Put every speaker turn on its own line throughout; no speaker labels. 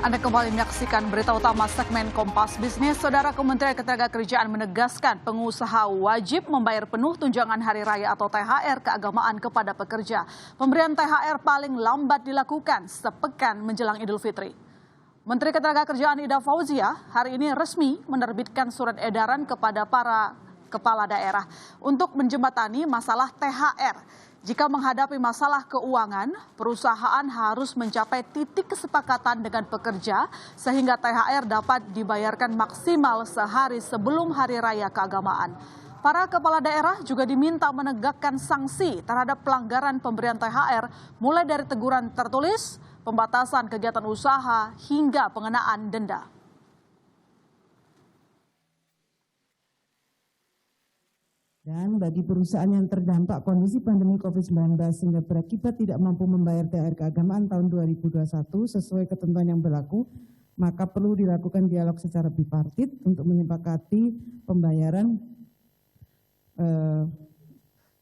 Anda kembali menyaksikan berita utama segmen Kompas Bisnis. Saudara, Kementerian Ketenagakerjaan menegaskan pengusaha wajib membayar penuh tunjangan hari raya atau THR keagamaan kepada pekerja. Pemberian THR paling lambat dilakukan sepekan menjelang Idul Fitri. Menteri Ketenagakerjaan Ida Fauzia hari ini resmi menerbitkan surat edaran kepada para kepala daerah untuk menjembatani masalah THR. Jika menghadapi masalah keuangan, perusahaan harus mencapai titik kesepakatan dengan pekerja sehingga THR dapat dibayarkan maksimal sehari sebelum Hari Raya Keagamaan. Para kepala daerah juga diminta menegakkan sanksi terhadap pelanggaran pemberian THR mulai dari teguran tertulis, pembatasan kegiatan usaha, hingga pengenaan denda.
Dan bagi perusahaan yang terdampak kondisi pandemi COVID-19 sehingga berakibat tidak mampu membayar THR keagamaan tahun 2021 sesuai ketentuan yang berlaku, maka perlu dilakukan dialog secara bipartit untuk menyepakati pembayaran.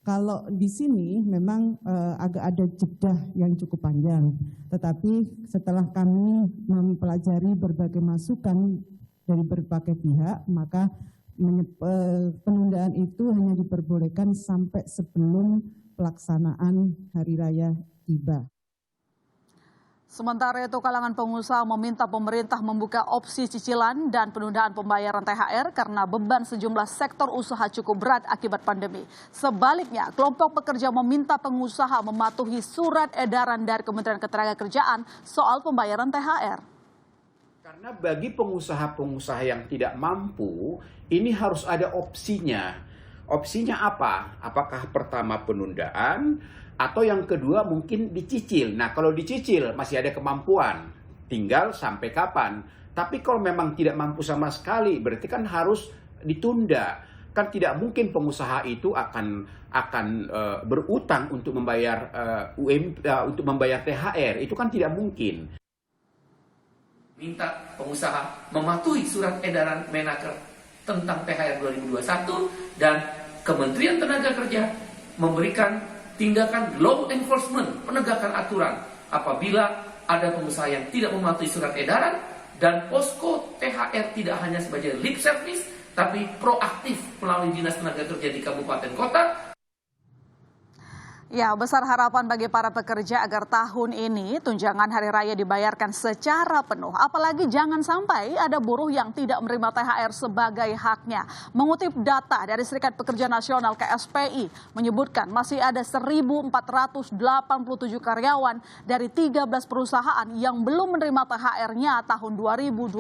Kalau di sini memang agak ada jeda yang cukup panjang, tetapi setelah kami mempelajari berbagai masukan dari berbagai pihak, maka penundaan itu hanya diperbolehkan sampai sebelum pelaksanaan Hari Raya tiba.
Sementara itu, kalangan pengusaha meminta pemerintah membuka opsi cicilan dan penundaan pembayaran THR karena beban sejumlah sektor usaha cukup berat akibat pandemi. Sebaliknya, kelompok pekerja meminta pengusaha mematuhi surat edaran dari Kementerian Ketenagakerjaan soal pembayaran THR.
Karena bagi pengusaha-pengusaha yang tidak mampu, ini harus ada opsinya. Opsinya apa? Apakah pertama penundaan, atau yang kedua mungkin dicicil. Nah, kalau dicicil masih ada kemampuan, tinggal sampai kapan. Tapi kalau memang tidak mampu sama sekali, berarti kan harus ditunda. Kan tidak mungkin pengusaha itu akan berutang untuk membayar untuk membayar THR. Itu kan tidak mungkin.
Minta pengusaha mematuhi surat edaran Menaker tentang THR 2021 dan Kementerian Tenaga Kerja memberikan tindakan law enforcement, penegakan aturan apabila ada pengusaha yang tidak mematuhi surat edaran, dan posko THR tidak hanya sebagai lip service tapi proaktif melalui Dinas Tenaga Kerja di kabupaten kota.
Ya, besar harapan bagi para pekerja agar tahun ini tunjangan hari raya dibayarkan secara penuh. Apalagi jangan sampai ada buruh yang tidak menerima THR sebagai haknya. Mengutip data dari Serikat Pekerja Nasional KSPI menyebutkan masih ada 1.487 karyawan dari 13 perusahaan yang belum menerima THR-nya tahun 2020.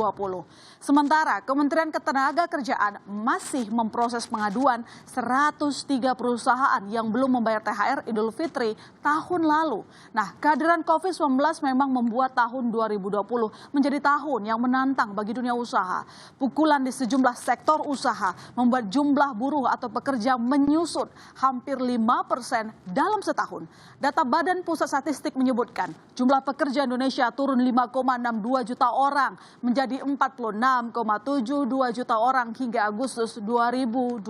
Sementara Kementerian Ketenagakerjaan masih memproses pengaduan 103 perusahaan yang belum membayar THR Idul Fitri tahun lalu. Nah, kehadiran COVID-19 memang membuat tahun 2020 menjadi tahun yang menantang bagi dunia usaha. Pukulan di sejumlah sektor usaha membuat jumlah buruh atau pekerja menyusut hampir 5% dalam setahun. Data Badan Pusat Statistik menyebutkan jumlah pekerja Indonesia turun 5,62 juta orang menjadi 46,72 juta orang hingga Agustus 2020.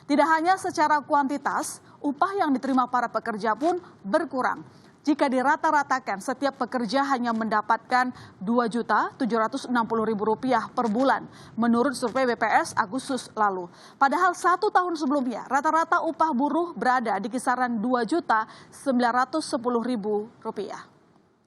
Tidak hanya secara kuantitas, upah yang diterima para pekerja pun berkurang. Jika dirata-ratakan, setiap pekerja hanya mendapatkan Rp2.760.000 per bulan, menurut survei BPS Agustus lalu. Padahal 1 tahun sebelumnya, rata-rata upah buruh berada di kisaran Rp2.910.000.